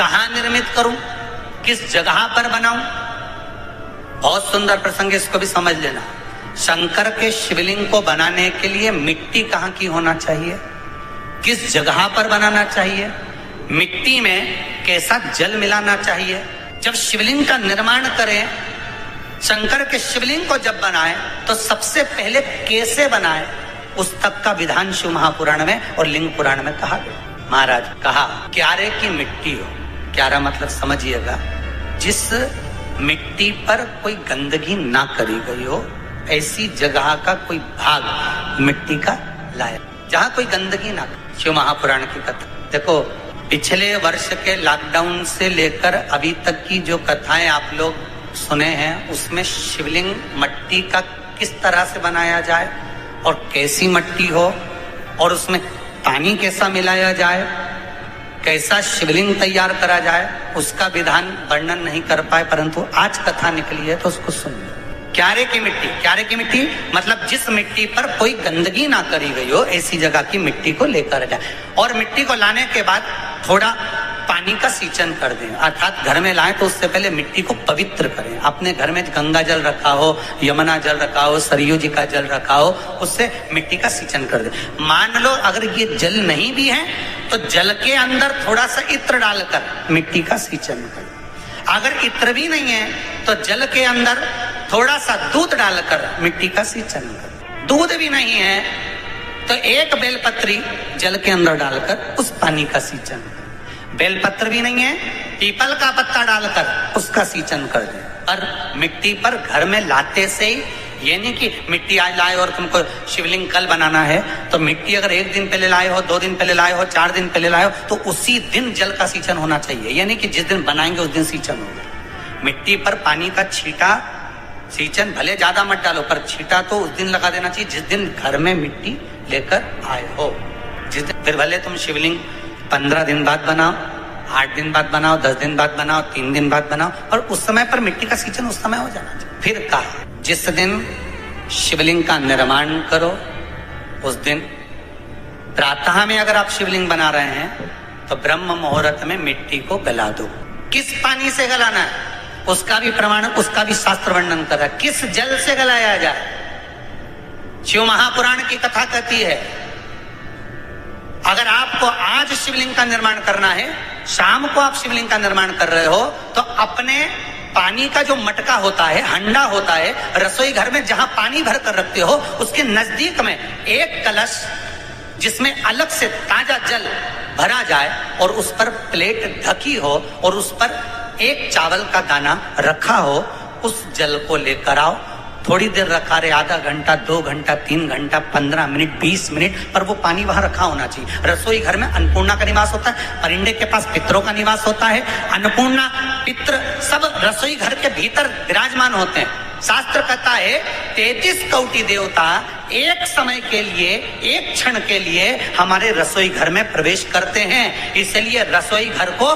कहां निर्मित करूं, किस जगह पर बनाऊं। बहुत सुंदर प्रसंग, इसको भी समझ लेना। शंकर के शिवलिंग को बनाने के लिए मिट्टी कहां की होना चाहिए, किस जगह पर बनाना चाहिए, मिट्टी में कैसा जल मिलाना चाहिए। जब शिवलिंग का निर्माण करें, शंकर के शिवलिंग को जब बनाए तो सबसे पहले कैसे बनाए, उस तक का विधान शिव महापुराण में और लिंग पुराण में कहा गया। महाराज कहा क्यारे की मिट्टी हो, क्यारा मतलब समझिएगा, जिस मिट्टी पर कोई गंदगी ना करी गई हो, ऐसी जगह का कोई भाग मिट्टी का लाया जहां कोई गंदगी ना। शिव महापुराण की कथा देखो, पिछले वर्ष के लॉकडाउन से लेकर अभी तक की जो कथाएं आप लोग सुने हैं, उसमें शिवलिंग मट्टी का किस तरह से बनाया जाए और कैसी मट्टी हो और उसमें पानी कैसा मिलाया जाए, कैसा शिवलिंग तैयार करा जाए, उसका विधान वर्णन नहीं कर पाए, परंतु आज कथा निकली है तो उसको सुन लो। क्यारे की मिट्टी, क्यारे की मिट्टी मतलब जिस मिट्टी पर कोई गंदगी ना करी गई हो, ऐसी जगह की मिट्टी को लेकर जाए और मिट्टी को लाने के बाद थोड़ा पानी का सींचन कर दें, अर्थात घर में लाएं तो उससे पहले मिट्टी को पवित्र करें। अपने घर में गंगा जल रखा हो, यमुना जल रखा हो, सरयू जी का जल रखा हो, उससे मिट्टी का सींचन कर दें। मान लो अगर ये जल नहीं भी है तो जल के अंदर थोड़ा सा इत्र डालकर मिट्टी का सींचन करें। अगर इत्र भी नहीं है तो जल के अंदर थोड़ा सा दूध डालकर मिट्टी का सींचन करें। दूध भी नहीं है तो एक बेलपत्री जल के अंदर डालकर उस पानी का सींचन करें। बेलपत्र भी नहीं है, पीपल का पत्ता डालकर उसका सींचन कर दें। पर मिट्टी पर घर में लाते से ही, ये नहीं कि मिट्टी आज लाए और तुमको शिवलिंग कल बनाना है, तो मिट्टी अगर 1 दिन पहले लाए हो, 2 दिन पहले लाए हो, 4 दिन पहले लाए हो, तो उसी दिन जल का सींचन होना चाहिए। ये नहीं कि जिस दिन बनाएंगे उस दिन सींचन होगा। मिट्टी पर पानी का छींटा, सींचन भले ज्यादा मत डालो, पर छींटा तो उस दिन लगा देना चाहिए जिस दिन घर में मिट्टी लेकर आए हो। जिस दिन, फिर भले तुम शिवलिंग 15 दिन बाद बनाओ, 8 दिन बाद बनाओ, 10 दिन बाद बनाओ, 3 दिन बाद बनाओ, और उस समय पर मिट्टी का सींचन उस समय हो जाना चाहिए। फिर कहा जिस दिन शिवलिंग का निर्माण करो उस दिन प्रातः में अगर आप शिवलिंग बना रहे हैं तो ब्रह्म मुहूर्त में मिट्टी को गला दो। किस पानी से गलाना है उसका भी प्रमाण, उसका भी शास्त्र वर्णन कर रहा है। किस जल से गलाया जाए, शिव महापुराण की कथा कहती है अगर आपको आज शिवलिंग का निर्माण करना है, शाम को आप शिवलिंग का निर्माण कर रहे हो, तो अपने पानी का जो मटका होता है, हंडा होता है, रसोई घर में जहां पानी भर कर रखते हो, उसके नजदीक में एक कलश जिसमें अलग से ताजा जल भरा जाए और उस पर प्लेट ढकी हो और उस पर एक चावल का दाना रखा हो, उस जल को लेकर आओ। थोड़ी देर रखा रहे, आधा घंटा, 2 घंटा, 3 घंटा, 15 मिनट, 20 मिनट, पर वो पानी वहां रखा होना चाहिए। रसोई घर में अन्नपूर्णा का निवास होता है, परिंदे के पास पितरों का निवास होता है। अन्नपूर्णा, पित्र सब रसोई घर के भीतर विराजमान होते हैं। शास्त्र कहता है 33 कोटि देवता एक समय के लिए, एक क्षण के लिए हमारे रसोई घर में प्रवेश करते हैं। इसलिए रसोई घर को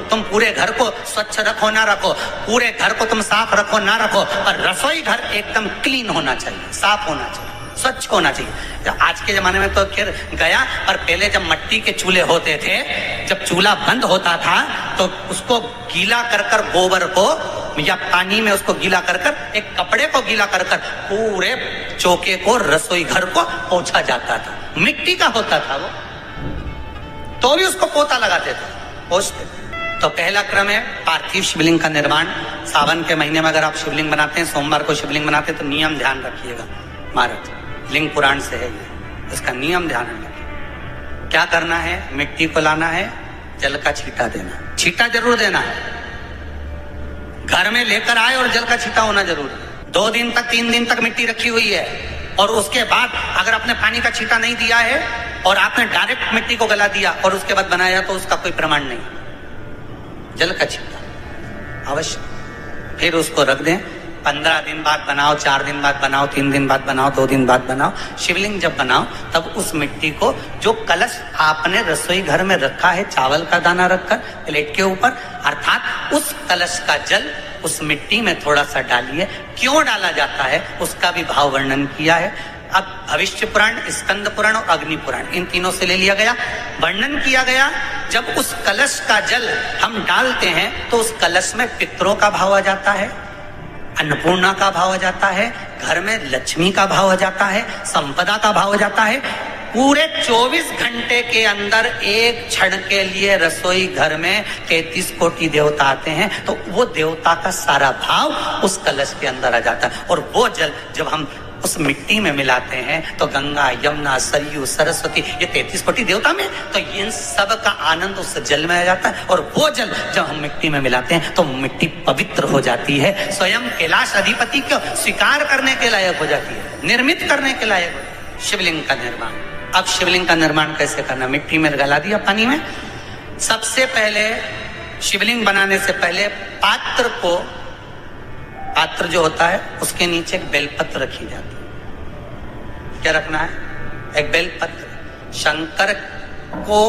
तुम पूरे घर को स्वच्छ रखो ना रखो, पूरे घर को तुम साफ रखो ना रखो, पर रसोई घर एकदम क्लीन होना चाहिए, साफ होना चाहिए, स्वच्छ होना चाहिए। आज के जमाने में तो खैर गया, पर पहले जब मट्टी के चूल्हे होते थे, जब चूल्हा बंद होता था तो उसको गीला कर कर, गोबर को या पानी में उसको गीला कर कर, एक कपड़े को गीला कर कर पूरे चौके को, रसोई घर को पोंछा जाता था। मिट्टी का होता था वो, तो भी उसको पोता लगाते थे, पोंछते। तो पहला क्रम है पार्थिव शिवलिंग का निर्माण। सावन के महीने में अगर आप शिवलिंग बनाते हैं, सोमवार को शिवलिंग बनाते हैं, तो नियम ध्यान रखिएगा। महाराज लिंग पुराण से है ये, इसका नियम ध्यान रखिए। क्या करना है, मिट्टी को लाना है, जल का छींटा देना, छींटा जरूर देना है। घर में लेकर आए और जल का छींटा होना जरूरी है। 2 दिन तक, 3 दिन तक मिट्टी रखी हुई है और उसके बाद अगर आपने पानी का छींटा नहीं दिया है और आपने डायरेक्ट मिट्टी को गला दिया और उसके बाद बनाया, तो उसका कोई प्रमाण नहीं। जल का छींटा अवश्य। फिर उसको रख दें, 15 दिन बाद बनाओ, 4 दिन बाद बनाओ, 3 दिन बाद बनाओ, 2 दिन बाद बनाओ। शिवलिंग जब बनाओ तब उस मिट्टी को, जो कलश आपने रसोई घर में रखा है चावल का दाना रखकर प्लेट के ऊपर, अर्थात उस कलश का जल उस मिट्टी में थोड़ा सा डालिए। क्यों डाला जाता है उसका भी भाव वर्णन किया है। अब भविष्य पुराण, स्कंद पुराण और अग्नि पुराण, इन तीनों से ले लिया गया। वर्णन किया गया जब उस कलश का जल हम डालते हैं तो उस कलश में पितरों का भाव आ जाता है, अन्नपूर्णा का भाव आ जाता है, घर में लक्ष्मी का भाव आ जाता है, संपदा का भाव आ जाता है। पूरे 24 घंटे के अंदर एक क्षण के लिए रसोई घर में 33 कोटि देवता आते हैं, तो वो देवता का सारा भाव उस कलश के अंदर आ जाता है। और वो जल जब हम उस मिट्टी में मिलाते हैं तो गंगा, यमुना, सरयू, सरस्वती, ये 33 कोटि देवता में, तो इन सब का आनंद उस जल में आ जाता है। और वो जल जब हम मिट्टी में मिलाते हैं तो मिट्टी पवित्र हो जाती है, स्वयं कैलाश अधिपति को स्वीकार करने के लायक हो जाती है, निर्मित करने के लायक। शिवलिंग का निर्माण, अब शिवलिंग का निर्माण कैसे करना? मिट्टी में गला दिया पानी में। सबसे पहले शिवलिंग बनाने से पहले पात्र को, पात्र जो होता है उसके नीचे एक बेलपत्र रखी जाती है। क्या रखना है? एक बेलपत्र। शंकर को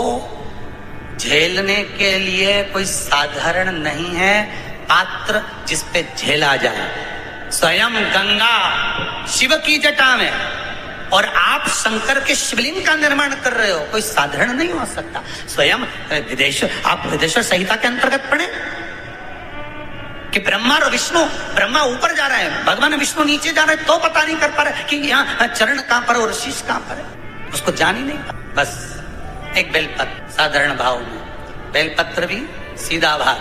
झेलने के लिए कोई साधारण नहीं है पात्र जिसपे झेला जाए। स्वयं गंगा शिव की जटा में, और आप शंकर के शिवलिंग का निर्माण कर रहे हो, कोई साधारण नहीं हो सकता। स्वयं आप विदेश्वर संहिता के अंतर्गत पढ़े कि ब्रह्मा और विष्णु, ब्रह्मा ऊपर जा रहे हैं, भगवान विष्णु नीचे जा रहे हैं, तो पता नहीं कर पा रहे कि यहाँ चरण कहां पर और शीश कहां पर है, उसको जान ही नहीं पा। बस एक बेलपत्र साधारण भाव में, बेलपत्र भी सीधा भाग,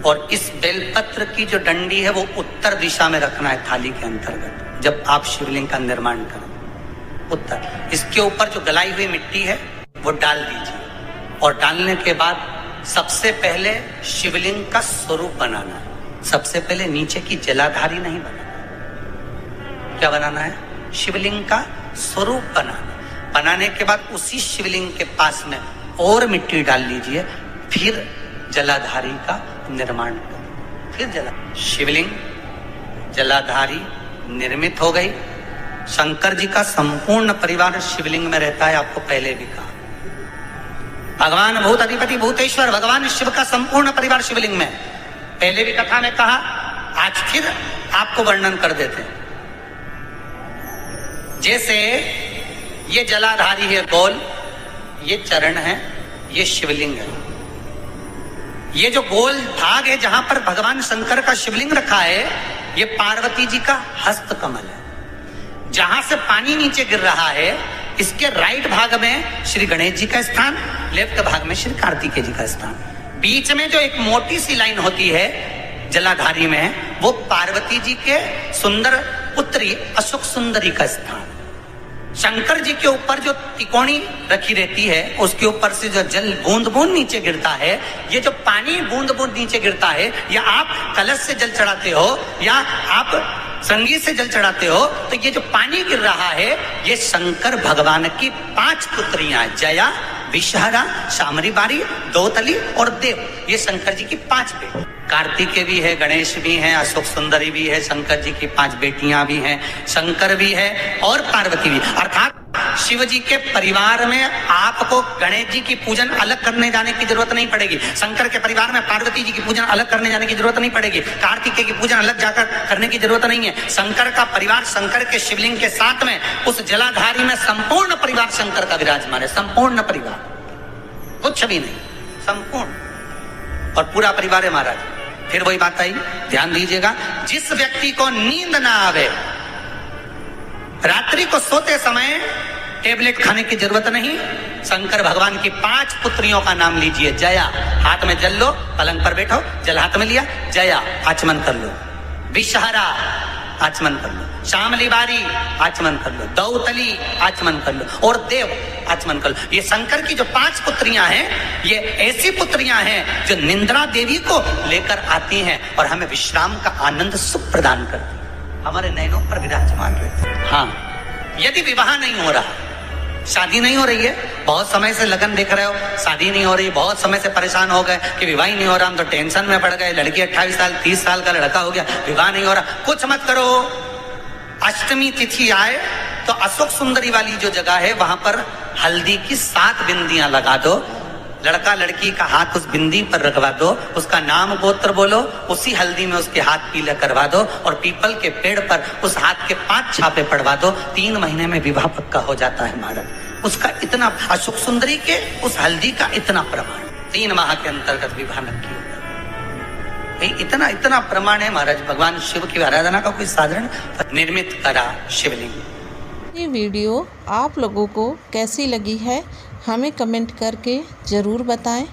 और इस बेलपत्र की जो डंडी है वो उत्तर दिशा में रखना है थाली के अंतर्गत। जब आप शिवलिंग का निर्माण करें उत्तर, इसके ऊपर जो गलाई हुई मिट्टी है वो डाल दीजिए, और डालने के बाद सबसे पहले शिवलिंग का स्वरूप बनाना है। सबसे पहले नीचे की जलाधारी नहीं बनाना। क्या बनाना है? शिवलिंग का स्वरूप बनाना। बनाने के बाद उसी शिवलिंग के पास में और मिट्टी डाल लीजिए, फिर जलाधारी का निर्माण करें। फिर शिवलिंग जलाधारी निर्मित हो गई। शंकर जी का संपूर्ण परिवार शिवलिंग में रहता है, आपको पहले भी कहा। भगवान भूत अधिपति भूतेश्वर, भगवान शिव का संपूर्ण परिवार शिवलिंग में, पहले भी कथा में कहा, आज फिर आपको वर्णन कर देते हैं। जैसे ये जलाधारी है गोल, ये चरण है, ये शिवलिंग है। ये जो गोल भाग है जहां पर भगवान शंकर का शिवलिंग रखा है, ये पार्वती जी का हस्त कमल है। जहां से पानी नीचे गिर रहा है, इसके राइट भाग में श्री गणेश जी का स्थान, लेफ्ट भाग में श्री कार्तिकेय जी का स्थान। बीच में जो एक मोटी सी लाइन होती है जलाधारी में, वो पार्वती जी के सुंदर पुत्री अशोक सुंदरी का स्थान। शंकर जी के ऊपर जो तिकोनी रखी रहती है, उसके ऊपर से जो जल बूंद बूंद नीचे गिरता है, ये जो पानी बूंद बूंद नीचे गिरता है, या आप कलश से जल चढ़ाते हो या आप संगीत से जल चढ़ाते हो, तो ये जो पानी गिर रहा है, ये शंकर भगवान की 5 पुत्रियां, जया, विषहरा, शामरी बारी, दोतली और देव, ये शंकर जी की 5 बेटी। कार्तिकेय भी है, गणेश भी है, अशोक सुंदरी भी है, शंकर जी की 5 बेटियां भी हैं, शंकर भी है और पार्वती भी। अर्थात शिव जी के परिवार में आपको गणेश जी की पूजन अलग करने जाने की जरूरत नहीं पड़ेगी। शंकर के परिवार में पार्वती जी की पूजन अलग करने जाने की जरूरत नहीं पड़ेगी। कार्तिकेय की पूजन अलग जाकर करने की जरूरत नहीं है। शंकर का परिवार शंकर के शिवलिंग के साथ में उस जलाधारी में संपूर्ण परिवार शंकर का विराजमान है। संपूर्ण परिवार, कुछ भी नहीं, संपूर्ण, और पूरा परिवार है महाराज। फिर वही बात आई, ध्यान दीजिएगा, जिस व्यक्ति को नींद ना आवे, रात्रि को सोते समय टेबलेट खाने की जरूरत नहीं, शंकर भगवान की 5 पुत्रियों का नाम लीजिए। जया, हाथ में जल लो, पलंग पर बैठो, जल हाथ में लिया, जया आचमन कर लो। विषहरा आचमन कर लो, शामली बारी आचमन कर लो, दौतली आचमन कर लो, और देव आचमन कर लो। ये शंकर की जो 5 पुत्रियां हैं, ये ऐसी पुत्रियां हैं जो निंद्रा देवी को लेकर आती हैं और हमें विश्राम का आनंद सुख प्रदान करती हैं, हमारे नैनों पर विराजमान रहती हैं। हाँ, यदि विवाह नहीं हो रहा, शादी नहीं हो रही है, बहुत समय से लगन देख रहे हो, शादी नहीं हो रही, बहुत समय से परेशान हो गए कि विवाह ही नहीं हो रहा, हम तो टेंशन में पड़ गए, लड़की 28 साल 30 साल का लड़का हो गया, विवाह नहीं हो रहा, कुछ मत करो। अष्टमी तिथि आए तो अशोक सुंदरी वाली जो जगह है, वहां पर हल्दी की 7 बिंदियां लगा दो, लड़का लड़की का हाथ उस बिंदी पर रखवा दो, उसका नाम गोत्र बोलो, उसी हल्दी में उसके हाथ पीले करवा दो और पीपल के पेड़ पर उस हाथ के 5 छापे पड़वा दो। 3 महीने में विवाह पक्का हो जाता है महाराज। उसका इतना अशोक सुंदरी के उस हल्दी का इतना प्रमाण, 3 माह के अंतर्गत विवाह न किया। इतना इतना प्रमाण है महाराज। भगवान शिव की आराधना का कोई साधारण निर्मित करा शिवलिंग। ये वीडियो आप लोगों को कैसी लगी है हमें कमेंट करके ज़रूर बताएं।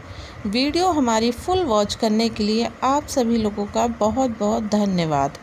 वीडियो हमारी फुल वॉच करने के लिए आप सभी लोगों का बहुत बहुत धन्यवाद।